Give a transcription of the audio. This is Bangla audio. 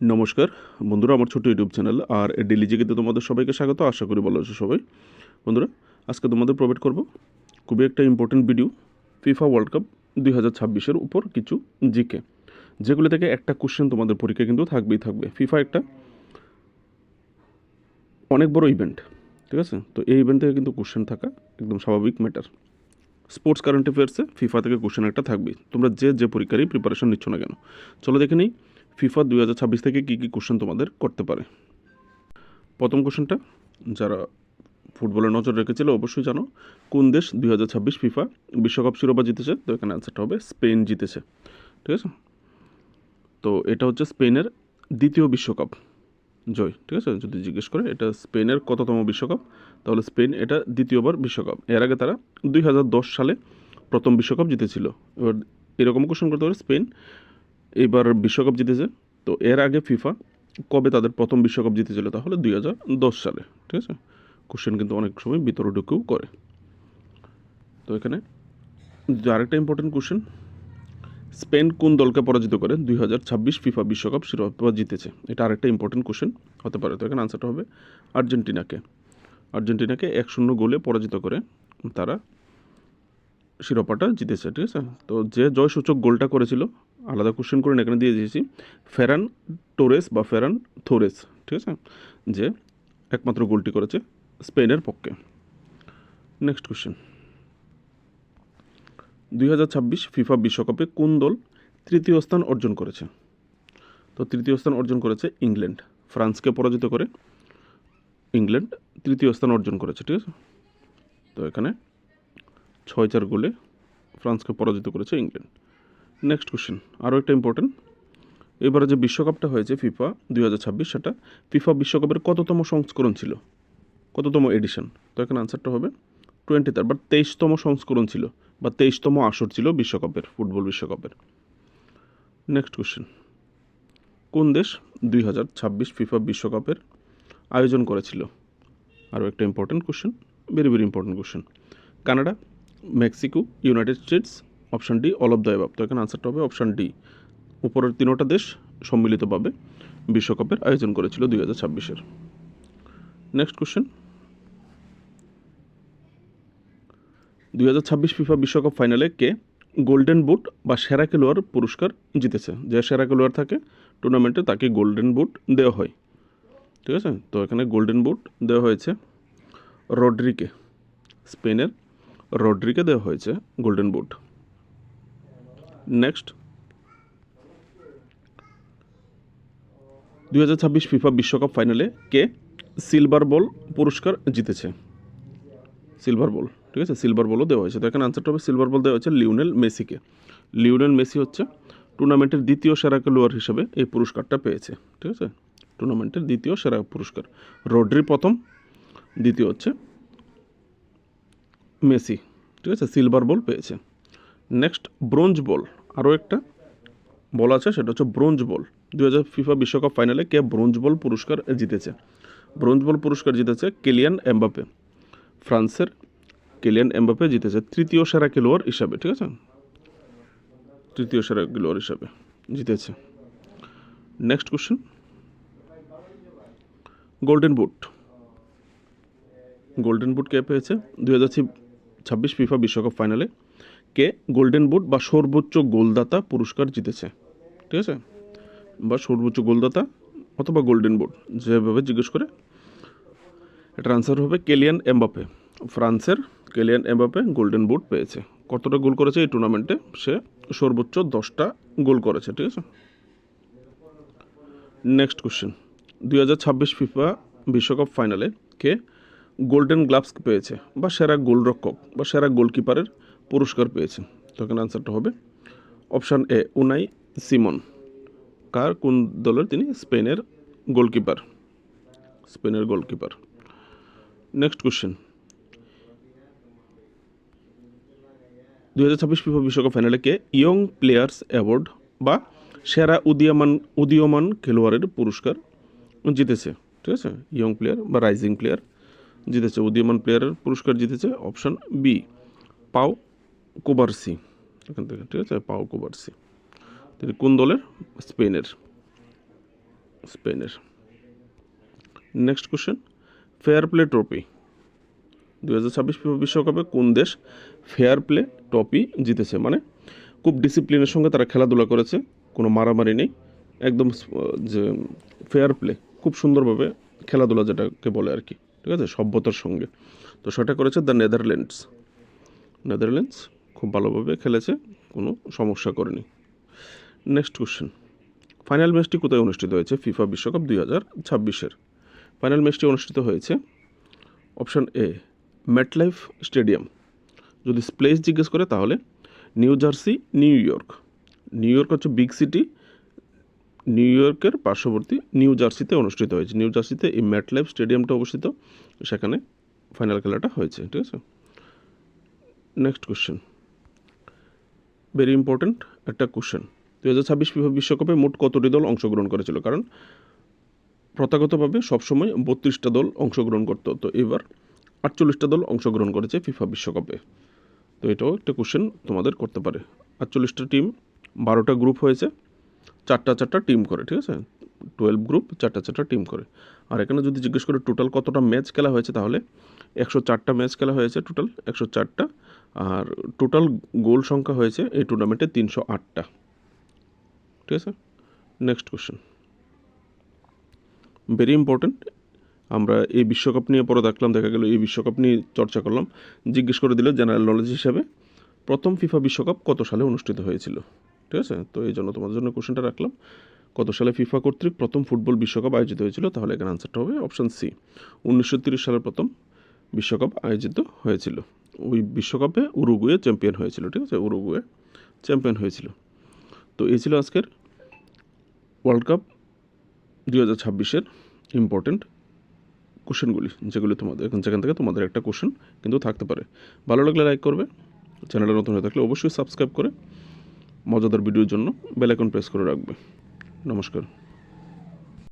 নমস্কার বন্ধুরা, আমার ছোট ইউটিউব চ্যানেল আর ডেলি জিকেতে তোমাদের সবাইকে স্বাগত। আশা করি ভালো আছো সবাই। বন্ধুরা, আজকে তোমাদের প্রোভাইড করব খুবই একটা important video, FIFA World Cup 2026-এর উপর কিছু জিকে, যেগুলো থেকে একটা কোশ্চেন তোমাদের পরীক্ষা কিন্তু থাকবেই থাকবে। ফিফা একটা অনেক বড় ইভেন্ট, ঠিক আছে? তো এই ইভেন্ট থেকে কিন্তু কোশ্চেন থাকা একদম স্বাভাবিক ম্যাটার। স্পোর্টস কারেন্ট অ্যাফেয়ার্সে ফিফা থেকে কোশ্চেন একটা থাকবেই, তোমরা যে পরীক্ষারই প্রিপারেশন নিচ্ছ না কেন। চলো দেখে নিই ফিফা 2026 থেকে কী কী কোশ্চেন তোমাদের করতে পারে। প্রথম কোশ্চেনটা, যারা ফুটবলে নজর রেখেছিল অবশ্যই জানো, কোন দেশ 2026 ফিফা বিশ্বকাপ শিরোপা জিতেছে? তো এখানে অ্যান্সারটা হবে স্পেন জিতেছে, ঠিক আছে? তো এটা হচ্ছে স্পেনের দ্বিতীয় বিশ্বকাপ জয়, ঠিক আছে? যদি জিজ্ঞেস করে এটা স্পেনের কততম বিশ্বকাপ, তাহলে স্পেন এটা দ্বিতীয়বার বিশ্বকাপ। এর আগে তারা 2010 সালে প্রথম বিশ্বকাপ জিতেছিল। এবার এরকম কোশ্চেন করতে পারে, স্পেন এইবার বিশ্বকাপ জিতেছে, তো এর আগে ফিফা কবে তাদের প্রথম বিশ্বকাপ জিতেছিল? তাহলে 2010 সালে, ঠিক আছে? কোশ্চেন কিন্তু অনেক সময় ভিতরে ঢুকেও করে। তো এখানে আরেকটা ইম্পর্টেন্ট কোশ্চেন, স্পেন কোন দলকে পরাজিত করে 2026 ফিফা বিশ্বকাপ শিরোপা জিতেছে? এটা আরেকটা ইম্পর্টেন্ট কোশ্চেন হতে পারে। তো এখানে আনসারটা হবে আর্জেন্টিনাকে। আর্জেন্টিনাকে 1-0 গোলে পরাজিত করে তারা শিরোপাটা জিতেছে, ঠিক আছে? তো যে জয়সূচক গোলটা করেছিল, আলাদা কোশ্চেন করে এখানে দিয়ে দিয়েছি, ফেরান টোরেস বা ফেরান থোরেস, ঠিক আছে? যে একমাত্র গোলটি করেছে স্পেনের পক্ষে। নেক্সট কোশ্চেন, 2026 ফিফা বিশ্বকাপে কোন দল তৃতীয় স্থান অর্জন করেছে? তো তৃতীয় স্থান অর্জন করেছে ইংল্যান্ড। ফ্রান্সকে পরাজিত করে ইংল্যান্ড তৃতীয় স্থান অর্জন করেছে, ঠিক আছে? তো এখানে 6-4 গোলে ফ্রান্সকে পরাজিত করেছে ইংল্যান্ড। নেক্সট কোশ্চেন, আরও একটা ইম্পর্টেন্ট, এবারে যে বিশ্বকাপটা হয়েছে ফিফা 2026, সেটা ফিফা বিশ্বকাপের কততম সংস্করণ ছিল, কততম এডিশন? তো এখানে আনসারটা হবে 23 বা 23তম সংস্করণ ছিল, বা 23তম আসর ছিল বিশ্বকাপের, ফুটবল বিশ্বকাপের। নেক্সট কোশ্চেন, কোন দেশ 2026 ফিফা বিশ্বকাপের আয়োজন করেছিল? আরও একটা important question, very very important question. Canada, Mexico, United states, option D all of the above. তো এখানে আনসারটা হবে অপশান ডি, উপরের তিনোটা দেশ সম্মিলিতভাবে বিশ্বকাপের আয়োজন করেছিল 2026-এর। নেক্সট কোশ্চেন, 2026 ফিফা বিশ্বকাপ ফাইনালে কে গোল্ডেন বুট বা সেরা খেলোয়াড় পুরস্কার জিতেছে? যে সেরা খেলোয়াড় থাকে টুর্নামেন্টে তাকে গোল্ডেন বুট দেওয়া হয়, ঠিক আছে? তো এখানে গোল্ডেন বুট দেওয়া হয়েছে রড্রিকে, স্পেনের রড্রিকে দেওয়া হয়েছে গোল্ডেন বুট। নেক্সট, 2026 ফিফা বিশ্বকাপ ফাইনালে কে সিলভার বল পুরস্কার জিতেছে? সিলভার বল, ঠিক আছে? সিলভার বলও দেওয়া হয়েছে। তো এখানে আনসারটা হবে সিলভার বল দেওয়া হয়েছে লিওনেল মেসিকে। লিওনেল মেসি হচ্ছে টুর্নামেন্টের দ্বিতীয় সেরা খেলোয়াড় হিসেবে এই পুরস্কারটা পেয়েছে, ঠিক আছে? টুর্নামেন্টের দ্বিতীয় সেরা পুরস্কার। রড্রি প্রথম, দ্বিতীয় হচ্ছে মেসি, ঠিক আছে? সিলভার বল পেয়েছে। নেক্সট, ব্রোঞ্জ বল, আরও একটা বল আছে, সেটা হচ্ছে ব্রোঞ্জ বল। 2000 ফিফা বিশ্বকাপ ফাইনালে কে ব্রোঞ্জ বল পুরস্কার জিতেছে? ব্রোঞ্জ বল পুরস্কার জিতেছে কিলিয়ান এমবাপে। ফ্রান্সের কিলিয়ান এমবাপে জিতেছে তৃতীয় সেরা খেলোয়াড় হিসাবে, ঠিক আছে? তৃতীয় সেরা খেলোয়াড় হিসাবে জিতেছে। Next question, golden boot, golden boot কে পেয়েছে 2026 ফিফা বিশ্বকাপ ফাইনালে? কে গোল্ডেন বুট বা সর্বোচ্চ গোলদাতা পুরস্কার জিতেছে, ঠিক আছে? বা সর্বোচ্চ গোলদাতা অথবা গোল্ডেন বুট, যেভাবে জিজ্ঞেস করে, এটার আনসার হবে কেলিয়ান এমবাপে। ফ্রান্সের কেলিয়ান এমবাপে গোল্ডেন বুট পেয়েছে। কতটা গোল করেছে এই টুর্নামেন্টে? সে সর্বোচ্চ 10টা গোল করেছে, ঠিক আছে? নেক্সট কোশ্চেন, 2026 ফিফা বিশ্বকাপ ফাইনালে কে গোল্ডেন গ্লাভস পেয়েছে বা সেরা গোলরক্ষক বা সেরা গোলকিপারের পুরস্কার পেয়েছে? তো এখানে আনসারটা হবে অপশান এ উনাই সিমন। কোন দলের তিনি? স্পেনের গোলকিপার, স্পেনের গোলকিপার। নেক্সট কোশ্চেন, 2026 ফিফা বিশ্বকাপ ফাইনালে কে ইয়ং প্লেয়ার্স অ্যাওয়ার্ড বা সেরা উদীয়মান খেলোয়াড়ের পুরস্কার জিতেছে? ঠিক আছে, ইয়ং প্লেয়ার বা রাইজিং প্লেয়ার জিতেছে, উদীয়মান প্লেয়ারের পুরস্কার জিতেছে অপশান বি পাও কোবার্সি, এখান থেকে, ঠিক আছে? পাও কোবার্সি। তিনি কোন দলের? স্পেনের। স্পেনের। Next question, fair play trophy 2026 FIFA বিশ্বকাপে কোন দেশ ফেয়ার প্লে ট্রফি জিতেছে? মানে খুব ডিসিপ্লিনের সঙ্গে তারা খেলাধুলা করেছে, কোনো মারামারি নেই, একদম যে ফেয়ার প্লে, খুব সুন্দরভাবে খেলাধুলা যেটাকে বলে আর কি, ঠিক আছে, সভ্যতার সঙ্গে। তো সেটা করেছে দ্য নেদারল্যান্ডস। নেদারল্যান্ডস খুব ভালোভাবে খেলেছে, কোনো সমস্যা করেনি। নেক্সট কোশ্চেন, ফাইনাল ম্যাচটি কোথায় অনুষ্ঠিত হয়েছে ফিফা বিশ্বকাপ 2026-এর? ফাইনাল ম্যাচটি অনুষ্ঠিত হয়েছে অপশান এ ম্যাটলাইফ স্টেডিয়াম। যদি প্লেস জিজ্ঞেস করে তাহলে new jersey, new York. New York হচ্ছে বিগ সিটি, নিউ ইয়র্কের পার্শ্ববর্তী নিউ জার্সিতে অনুষ্ঠিত হয়েছে। নিউ জার্সিতে এই ম্যাটলাইফ স্টেডিয়ামটা অবস্থিত, সেখানে ফাইনাল খেলাটা হয়েছে, ঠিক আছে। নেক্সট কোশ্চেন, ভেরি ইম্পর্ট্যান্ট একটা কোশ্চেন, 2026 ফিফা বিশ্বকাপে মোট কতটি দল অংশগ্রহণ করেছিল? কারণ প্রথাগতভাবে সবসময় 32টা দল অংশগ্রহণ করতো, তো এবার 48টা দল অংশগ্রহণ করেছে ফিফা বিশ্বকাপে। তো এটাও একটা কোশ্চেন তোমাদের করতে পারে। 48টা টিম, 12টা গ্রুপ হয়েছে, 4টা টিম করে, ঠিক আছে, 12 গ্রুপ, 4টা টিম করে। আর এখানে যদি জিজ্ঞেস করে টোটাল কতটা ম্যাচ খেলা হয়েছে, তাহলে 104টা ম্যাচ খেলা হয়েছে টোটাল, 104টা। আর টোটাল গোল সংখ্যা হয়েছে এই টুর্নামেন্টে 308টা, ঠিক আছে। নেক্সট কোশ্চেন, ভেরি ইম্পর্ট্যান্ট, আমরা এই বিশ্বকাপ নিয়ে পরে দেখা গেল এই বিশ্বকাপ নিয়ে চর্চা করলাম, জিজ্ঞেস করে দিল জেনারেল নলেজ হিসাবে প্রথম ফিফা বিশ্বকাপ কত সালে অনুষ্ঠিত হয়েছিল, ঠিক আছে। তো এই জন্য তোমাদের জন্য কোশ্চেনটা রাখলাম, কত সালে ফিফা কর্তৃক প্রথম ফুটবল বিশ্বকাপ আয়োজিত হয়েছিল? তাহলে এখানে আনসারটা হবে অপশান সি, 1930 সালে প্রথম বিশ্বকাপ আয়োজিত হয়েছিল। ওই বিশ্বকাপে উরুগুয়ে চ্যাম্পিয়ন হয়েছিল, ঠিক আছে, উরুগুয়ে চ্যাম্পিয়ন হয়েছিল। তো এই ছিল আজকের ওয়ার্ল্ড কাপ 2026-এর ইম্পর্টেন্ট কোশ্চেনগুলি, যেগুলি তোমাদের যেখান থেকে তোমাদের একটা কোশ্চেন কিন্তু থাকতে পারে। ভালো লাগলে লাইক করবে, চ্যানেলে নতুন হয়ে থাকলে অবশ্যই সাবস্ক্রাইব করে মজাদার ভিডিওর জন্য বেল আইকন প্রেস করে রাখবে। নমস্কার।